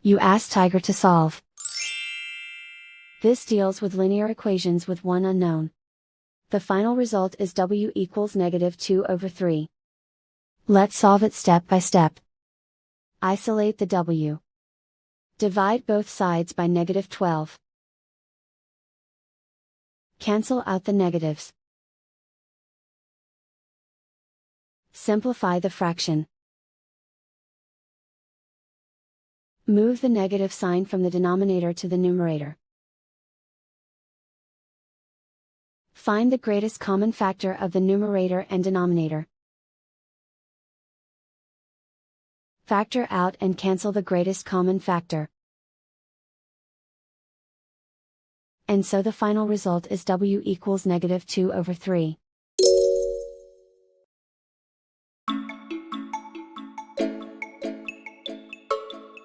You ask Tiger to solve. This deals with linear equations with one unknown. The final result is w equals -2/3. Let's solve it step by step. Isolate the w. Divide both sides by -12. Cancel out the negatives. Simplify the fraction. Move the negative sign from the denominator to the numerator. Find the greatest common factor of the numerator and denominator. Factor out and cancel the greatest common factor. And so the final result is w equals -2/3.